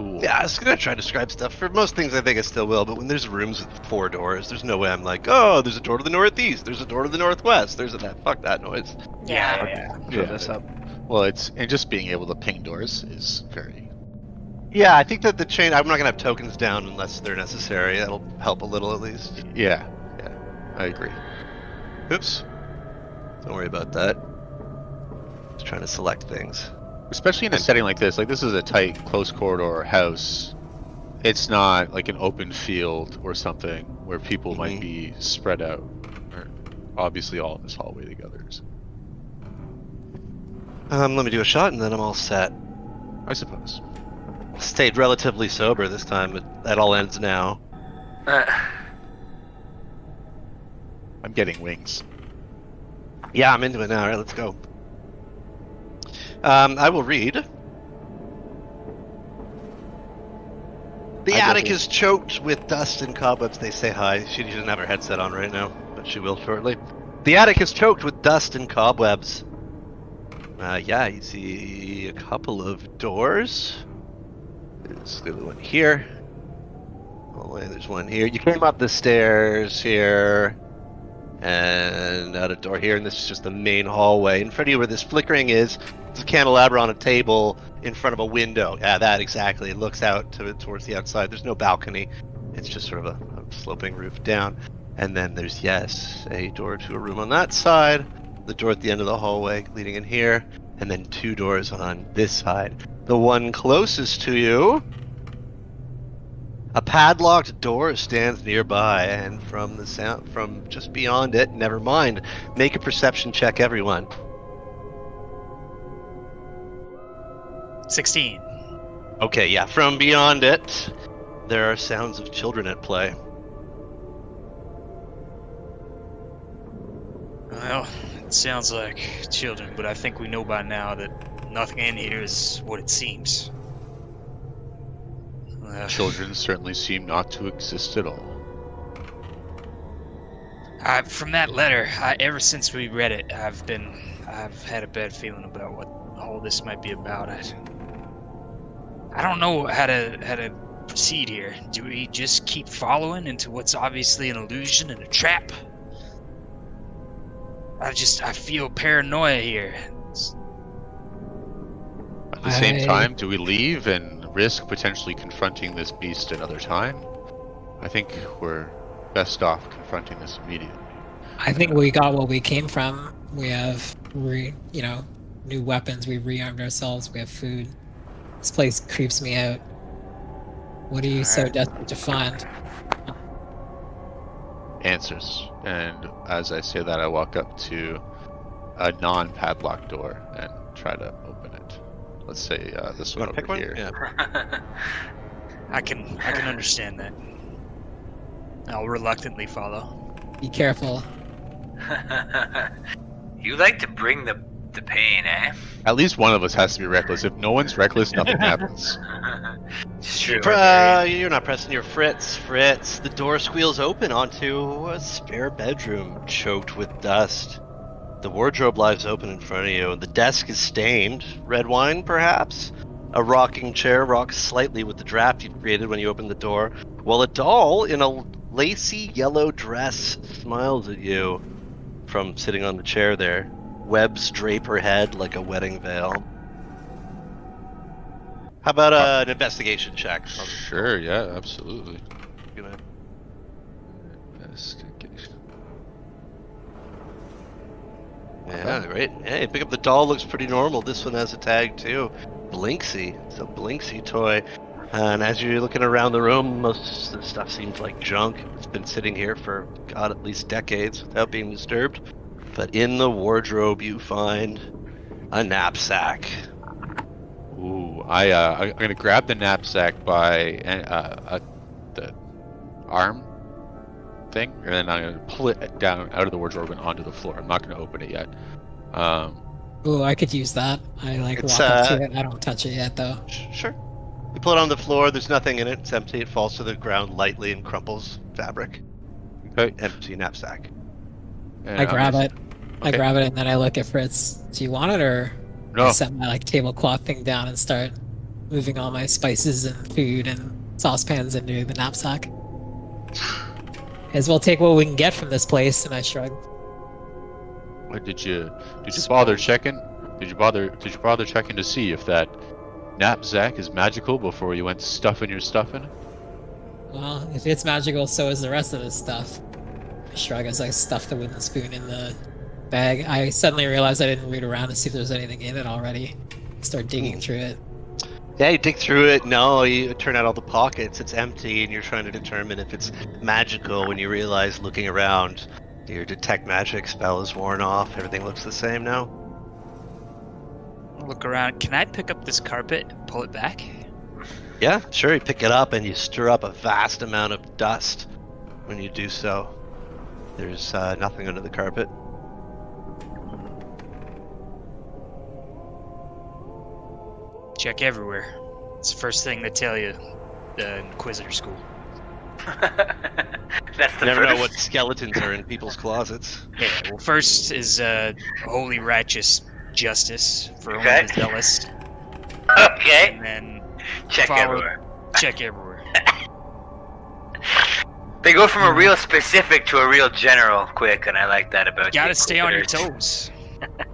Cool. Yeah, I was gonna try to describe stuff. For most things, I think I still will. But when there's rooms with 4 doors, there's no way I'm like, oh, there's a door to the northeast. There's a door to the northwest. There's a that. Fuck that noise. Yeah. Throw this up. Well, and just being able to ping doors is very. Yeah, I think that the chain. I'm not gonna have tokens down unless they're necessary. That'll help a little at least. Yeah, I agree. Oops. Don't worry about that. Just trying to select things. Especially in a setting like this is a tight, close corridor house. It's not like an open field or something where people might be spread out. Or obviously all in this hallway together. So. Let me do a shot and then I'm all set. I suppose. Stayed relatively sober this time, but that all ends now. I'm getting wings. Yeah, I'm into it now. All right, let's go. I will read. The attic is choked with dust and cobwebs. They say hi. She doesn't have her headset on right now, but she will shortly. The attic is choked with dust and cobwebs. Yeah, you see a couple of doors. There's the one here. Oh, there's one here. You came up the stairs here. And out a door here, and this is just the main hallway. In front of you where this flickering is, it's a candelabra on a table in front of a window. Yeah, that exactly. It looks out towards the outside. There's no balcony. It's just sort of a sloping roof down. And then there's, yes, a door to a room on that side, the door at the end of the hallway leading in here, and then 2 doors on this side. The one closest to you, a padlocked door stands nearby, and from the sound from just beyond it, never mind. Make a perception check, everyone. 16. Okay, yeah, from beyond it, there are sounds of children at play. Well, it sounds like children, but I think we know by now that nothing in here is what it seems. Children certainly seem not to exist at all. From that letter, ever since we read it, I've had a bad feeling about what all this might be about. I don't know how to proceed here. Do we just keep following into what's obviously an illusion and a trap? I feel paranoia here. At the same time, do we leave and risk potentially confronting this beast another time? I think we're best off confronting this immediately. I think we got what we came from. We have, new weapons. We've rearmed ourselves. We have food. This place creeps me out. What are you so desperate to find? Answers. And as I say that, I walk up to a non-padlocked door and try to open it. Let's say this one over here. Yeah. I can understand that. I'll reluctantly follow. Be careful. You like to bring the pain, eh? At least one of us has to be reckless. If no one's reckless, nothing happens. It's true. You're not pressing your Fritz. Fritz, the door squeals open onto a spare bedroom choked with dust. The wardrobe lies open in front of you. The desk is stained. Red wine, perhaps? A rocking chair rocks slightly with the draft you created when you opened the door, while a doll in a lacy yellow dress smiles at you from sitting on the chair there. Webs drape her head like a wedding veil. How about an investigation check? Sure, yeah, absolutely. Gonna... Investigation. Yeah, right. Hey, pick up the doll. Looks pretty normal. This one has a tag too. Blinksy. It's a Blinksy toy. And as you're looking around the room, most of the stuff seems like junk. It's been sitting here for, God, at least decades without being disturbed. But in the wardrobe, you find a knapsack. Ooh, I'm gonna grab the knapsack by the arm thing, and then I'm gonna pull it down out of the wardrobe and onto the floor. I'm not gonna open it yet. Oh, I could use that. I walk up to it. I don't touch it yet, though. Sure. You pull it on the floor. There's nothing in it. It's empty. It falls to the ground lightly and crumples fabric. Okay. Empty knapsack. And I grab it. Okay. I grab it and then I look at Fritz. Do you want it, or No. I set my tablecloth thing down and start moving all my spices and food and saucepans into the knapsack. As well take what we can get from this place, and I shrug. Did you bother checking? Did you bother checking to see if that knapsack is magical before you went stuffing your stuff in it? Well, if it's magical, so is the rest of this stuff. I shrug as I stuff the wooden spoon in the bag. I suddenly realized I didn't root around to see if there's anything in it already. Start digging through it. Yeah, you dig through it. No, you turn out all the pockets. It's empty, and you're trying to determine if it's magical when you realize, looking around, your detect magic spell is worn off. Everything looks the same now. I'll look around. Can I pick up this carpet and pull it back? Yeah, sure. You pick it up, and you stir up a vast amount of dust when you do so. There's nothing under the carpet. Check everywhere. It's the first thing they tell you in Inquisitor school. That's the Never know first. what skeletons are in people's closets. Yeah, well, first is holy righteous justice for only Okay. the zealous, Okay. and then Check follow- everywhere. check everywhere. They go from a real specific to a real general quick, and I like that about Gotta you. stay on your Inquisitors.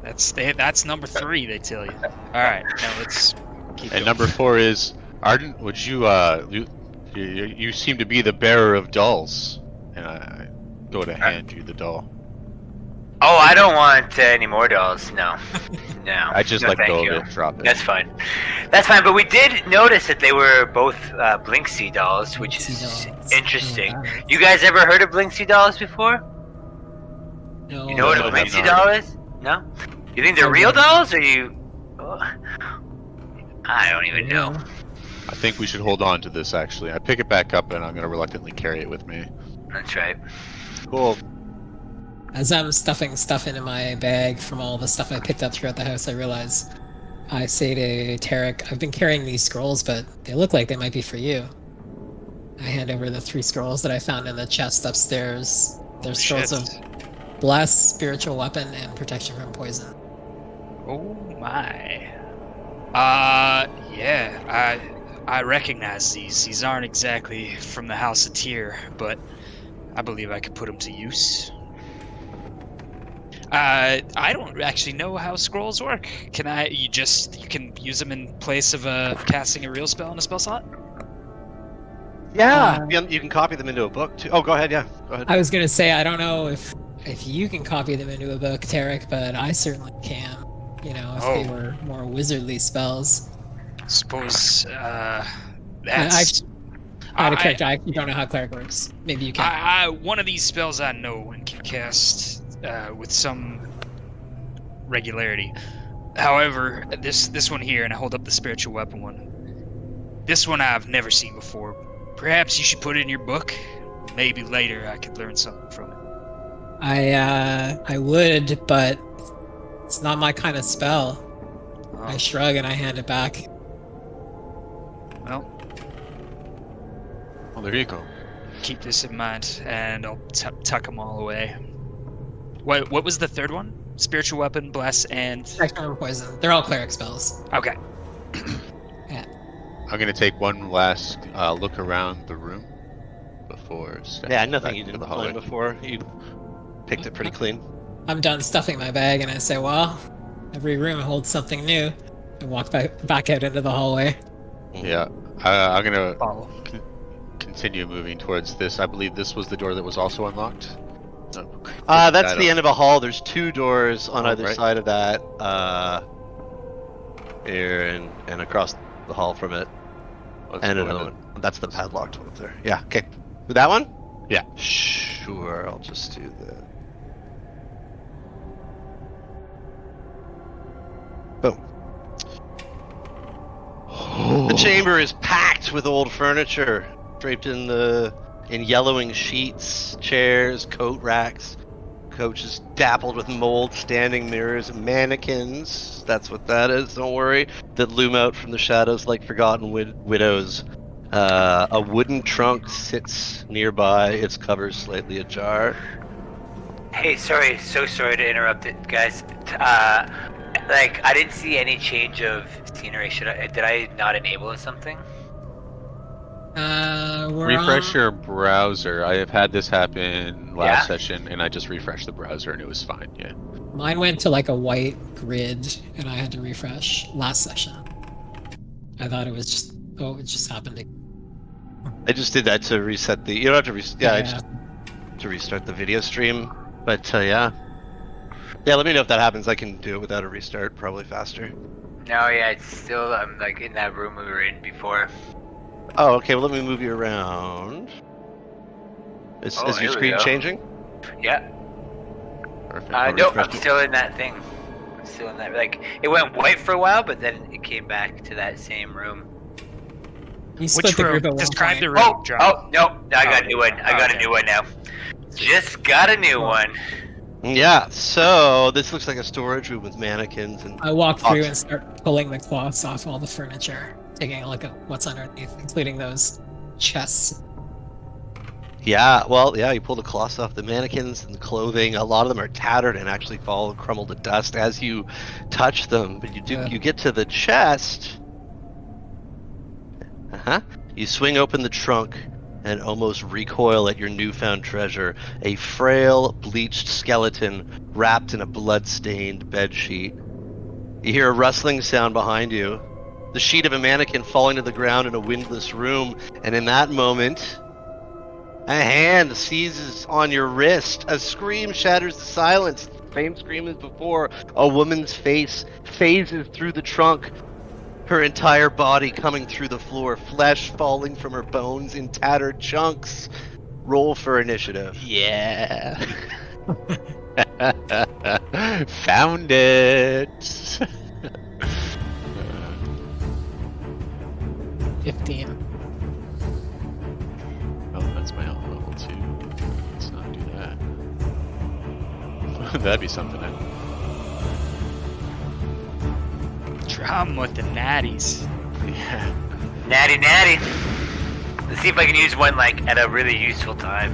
toes. That's number 3. They tell you. All right, now let's keep And going. number 4 is Arden. Would you seem to be the bearer of dolls, and I go to hand you the doll. Oh, I don't want any more dolls. No. No. I just no, let thank go you. of it, drop it. That's fine. That's fine, but we did notice that they were both Blinksy dolls, which is Blinksy dolls. interesting. Oh, wow. You guys ever heard of Blinksy dolls before? No, You know what No, a I Blinksy haven't doll is? No? You think they're I real don't. dolls, or you... Oh, I don't even know. Yeah. I think we should hold on to this. Actually, I pick it back up, and I'm gonna reluctantly carry it with me. That's right. Cool. As I'm stuffing stuff into my bag from all the stuff I picked up throughout the house, I realize I say to Tarek, I've been carrying these scrolls, but they look like they might be for you. I hand over the 3 scrolls that I found in the chest upstairs. They're scrolls of Bless, Spiritual Weapon, and Protection from Poison. Oh my. Yeah, I recognize these. These aren't exactly from the House of Tyr, but I believe I could put them to use. I don't actually know how scrolls work. Can I? You can use them in place of casting a real spell in a spell slot? Yeah, you can copy them into a book too. Oh, go ahead. Yeah, go ahead. I was gonna say, I don't know if you can copy them into a book, Tarek, but I certainly can. You know, if they Oh. were more wizardly spells. Suppose Out that's. of character, I actually don't know how cleric works. Maybe you can. One of these spells I know and can cast with some regularity. However, this one here, and I hold up the spiritual weapon one. This one I've never seen before. Perhaps you should put it in your book. Maybe later I could learn something from it. I would, but it's not my kind of spell. I Oh, shrug and I hand it back. well, Well, there you go. keep this in mind, and I'll tuck them all away. What was the third one? Spiritual weapon, bless, and Protection from Poison. They're all cleric spells. okay. I'm gonna take one last look around the room before stepping Yeah, back nothing you into didn't the find hallway. before. You picked it pretty clean. I'm done stuffing my bag and I say, well, every room holds something new. And walk back out into the hallway. Yeah, I'm gonna Follow. continue moving towards this. I believe this was the door that was also unlocked. No, That's the end of a hall. There's 2 doors on Oh, either right. side of that. Here and across the hall from it. Let's And go another ahead. one. That's the padlocked one up there. Yeah, okay. With that one? Yeah. Sure, I'll just do that. Boom. The chamber is packed with old furniture, draped in yellowing sheets, chairs, coat racks. Coach is dappled with mold, standing mirrors, mannequins. That's what that is. Don't worry. That loom out from the shadows like forgotten widows. A wooden trunk sits nearby, its cover slightly ajar. Hey, sorry, so sorry to interrupt it, guys. Like, I didn't see any change of scenery. Did I not enable something? We're Refresh on. your browser. I have had this happen last Yeah? session, and I just refreshed the browser, and it was fine. Yeah. Mine went to like a white grid, and I had to refresh last session. I thought it was just. Oh, it just happened. I just did that to reset the. You don't have to. I Yeah. just to restart the video stream. But yeah. Yeah, let me know if that happens. I can do it without a restart, probably faster. No, yeah, it's still, I'm like in that room we were in before. Oh, okay. Well, let me move you around. Is Oh, your here we screen go. changing? Yeah. Perfect. No, refresh I'm the- still in that thing. I'm still in that. Like, it went white for a while, but then it came back to that same room. You split Which the room? group at one Describe point. the room, John. Oh, no, I got Oh, a new one. I got okay. a new one now. Just got a new Cool. one. Yeah. So this looks like a storage room with mannequins and. I walk through boxes. and start pulling the cloths off all the furniture, taking a look at what's underneath, including those chests. Yeah, well, yeah, you pull the cloths off the mannequins and the clothing. A lot of them are tattered and actually fall and crumble to dust as you touch them. But Yeah. you get to the chest. You swing open the trunk and almost recoil at your newfound treasure. A frail, bleached skeleton wrapped in a blood-stained bedsheet. You hear a rustling sound behind you. The sheet of a mannequin falling to the ground in a windless room, and in that moment, a hand seizes on your wrist. A scream shatters the silence. Same scream as before. A woman's face phases through the trunk, her entire body coming through the floor, flesh falling from her bones in tattered chunks. Roll for initiative. Yeah. Found it. 15. Oh, that's my own level too. Let's not do that. That'd be something. Drum with the natties. Yeah. Natty natty. Let's see if I can use one like at a really useful time.